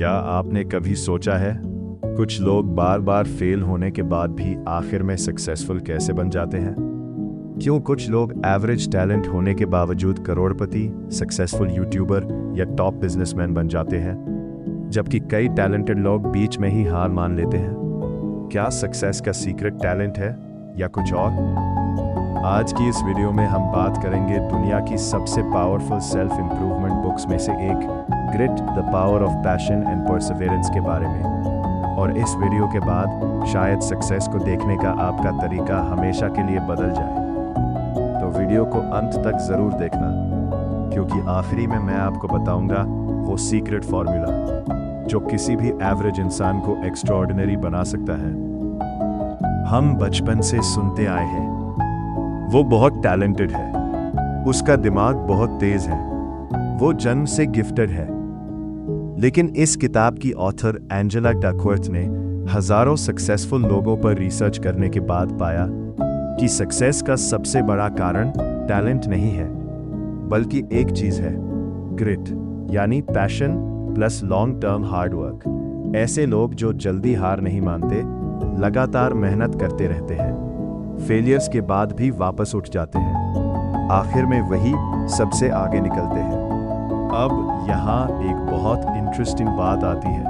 क्या आपने कभी सोचा है कुछ लोग बार बार फेल होने के बाद भी आखिर में सक्सेसफुल कैसे बन जाते हैं? क्यों कुछ लोग एवरेज टैलेंट होने के बावजूद करोड़पति, सक्सेसफुल यूट्यूबर या टॉप बिजनेसमैन बन जाते हैं, जबकि कई टैलेंटेड लोग बीच में ही हार मान लेते हैं? क्या सक्सेस का सीक्रेट टैलेंट है या कुछ और? आज की इस वीडियो में हम बात करेंगे दुनिया की सबसे पावरफुल सेल्फ इंप्रूवमेंट बुक्स में से एक, grit, the power of passion and perseverance के बारे में। और इस वीडियो के बाद शायद सक्सेस को देखने का आपका तरीका हमेशा के लिए बदल जाए। तो वीडियो को अंत तक जरूर देखना, क्योंकि आखिरी में मैं आपको बताऊंगा वो सीक्रेट फॉर्मूला जो किसी भी एवरेज इंसान को एक्स्ट्राऑर्डिनरी बना सकता है। हम बचपन से सुनते आए हैं वो बहुत टैलेंटेड है, उसका दिमाग बहुत तेज है, वो जन्म से गिफ्टेड है। लेकिन इस किताब की ऑथर एंजेला डकवर्थ ने हजारों सक्सेसफुल लोगों पर रिसर्च करने के बाद पाया कि सक्सेस का सबसे बड़ा कारण टैलेंट नहीं है, बल्कि एक चीज है, ग्रिट, यानी passion plus long term hard work. ऐसे लोग जो जल्दी हार नहीं मानते, लगातार मेहनत करते रहते हैं, फेलियर्स के बाद भी वापस उठ जाते हैं, आखिर में वही सबसे आगे निकलते हैं। अब यहाँ एक बहुत इंटरेस्टिंग बात आती है।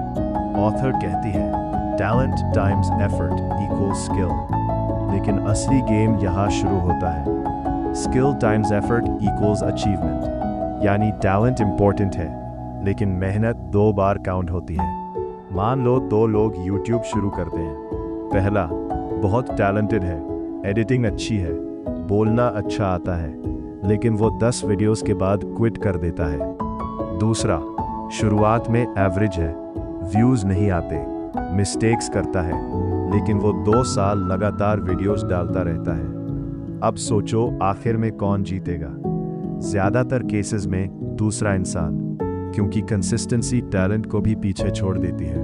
ऑथर कहती है talent times effort equals skill, लेकिन असली गेम यहाँ शुरू होता है। Skill times effort equals achievement, यानी टैलेंट इंपॉर्टेंट है, लेकिन मेहनत 2 बार काउंट होती है। मान लो 2 लोग यूट्यूब शुरू करते हैं। पहला बहुत टैलेंटेड है, एडिटिंग अच्छी है, बोलना अच्छा आता है, लेकिन वो 10 वीडियोस के बाद क्विट कर देता है। दूसरा शुरुआत में एवरेज है, व्यूज नहीं आते, मिस्टेक्स करता है, लेकिन वो 2 साल लगातार वीडियोस डालता रहता है। अब सोचो आखिर में कौन जीतेगा? ज्यादातर केसेस में दूसरा इंसान, क्योंकि कंसिस्टेंसी टैलेंट को भी पीछे छोड़ देती है।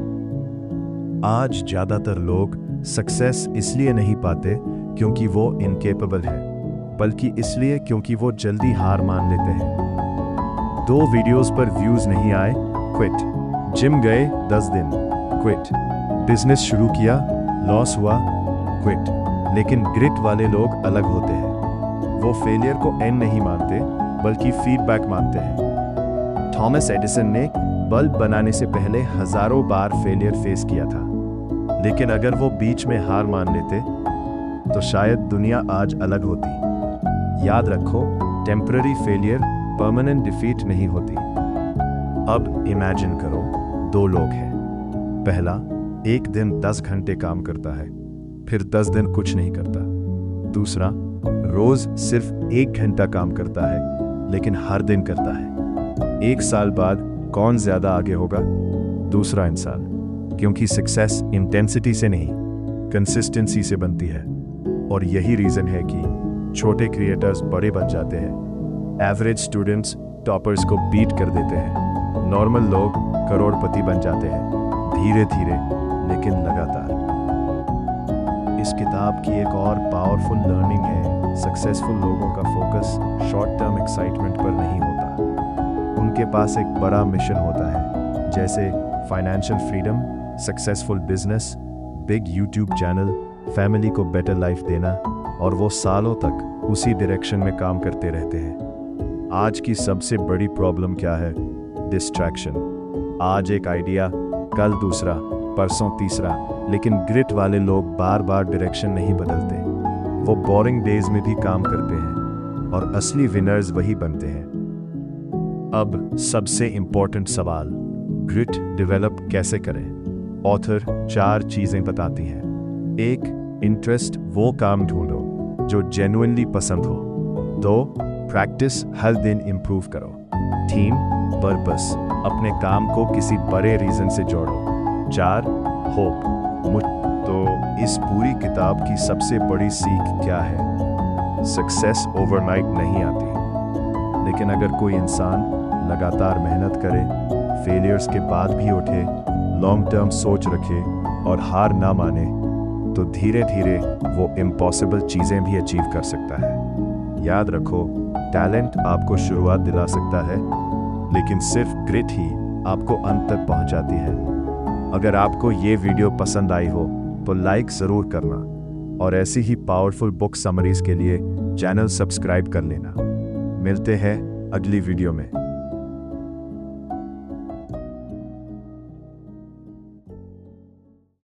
आज ज्यादातर लोग सक्सेस इसलिए नहीं पाते क्योंकि वो इनकेपेबल है, बल्कि इसलिए क्योंकि वो जल्दी हार मान लेते हैं। 2 वीडियोस पर व्यूज नहीं आए, क्विट। जिम गए 10 दिन, क्विट। बिजनेस शुरू किया, लॉस हुआ, क्विट। लेकिन ग्रिट वाले लोग अलग होते हैं। वो फेलियर को एंड नहीं मानते, बल्कि फीडबैक मानते हैं। थॉमस एडिसन ने बल्ब बनाने से पहले हजारों बार फेलियर फेस किया था, लेकिन अगर वो बीच में हार मान लेते तो शायद दुनिया आज अलग होती। याद रखो, टेम्पररी फेलियर परमानेंट डिफीट नहीं होती। अब इमेजिन करो 2 लोग हैं। पहला एक दिन 10 घंटे काम करता है, फिर 10 दिन कुछ नहीं करता। दूसरा रोज सिर्फ 1 घंटा काम करता है, लेकिन हर दिन करता है। 1 साल बाद कौन ज्यादा आगे होगा? दूसरा इंसान, क्योंकि सक्सेस इंटेंसिटी से नहीं, कंसिस्टेंसी से बनती है। और यही रीजन है कि छोटे क्रिएटर्स बड़े बन जाते हैं, एवरेज स्टूडेंट्स टॉपर्स को बीट कर देते हैं, नॉर्मल लोग करोड़पति बन जाते हैं, धीरे धीरे लेकिन लगातार। इस किताब की एक और पावरफुल लर्निंग है, सक्सेसफुल लोगों का फोकस शॉर्ट टर्म एक्साइटमेंट पर नहीं होता। उनके पास एक बड़ा मिशन होता है, जैसे financial freedom, successful business, big YouTube channel, family को बेटर लाइफ देना, और वो सालों तक उसी डायरेक्शन में काम करते रहते हैं। आज की सबसे बड़ी प्रॉब्लम क्या है? डिस्ट्रैक्शन। आज एक आइडिया, कल दूसरा, परसों तीसरा, लेकिन ग्रिट वाले लोग बार बार डायरेक्शन नहीं बदलते। वो बोरिंग डेज में भी काम करते हैं, और असली विनर्स वही बनते हैं। अब सबसे इंपॉर्टेंट सवाल, ग्रिट डेवलप कैसे करें? ऑथर 4 चीजें बताती हैं। 1, इंटरेस्ट, वो काम ढूंढो जो जेन्युइनली पसंद हो। 2, प्रैक्टिस, हर दिन इंप्रूव करो। 3, पर्पस, अपने काम को किसी बड़े रीजन से जोड़ो। 4, होप। तो इस पूरी किताब की सबसे बड़ी सीख क्या है? सक्सेस ओवरनाइट नहीं आती, लेकिन अगर कोई इंसान लगातार मेहनत करे, फेलियर्स के बाद भी उठे, लॉन्ग टर्म सोच रखे और हार ना माने, तो धीरे धीरे वो इम्पॉसिबल चीजें भी अचीव कर सकता है। याद रखो, टैलेंट आपको शुरुआत दिला सकता है, लेकिन सिर्फ ग्रिट ही आपको अंत तक पहुंचाती है। अगर आपको ये वीडियो पसंद आई हो तो लाइक ज़रूर करना और ऐसी ही पावरफुल बुक समरीज के लिए चैनल सब्सक्राइब कर लेना। मिलते हैं अगली वीडियो में।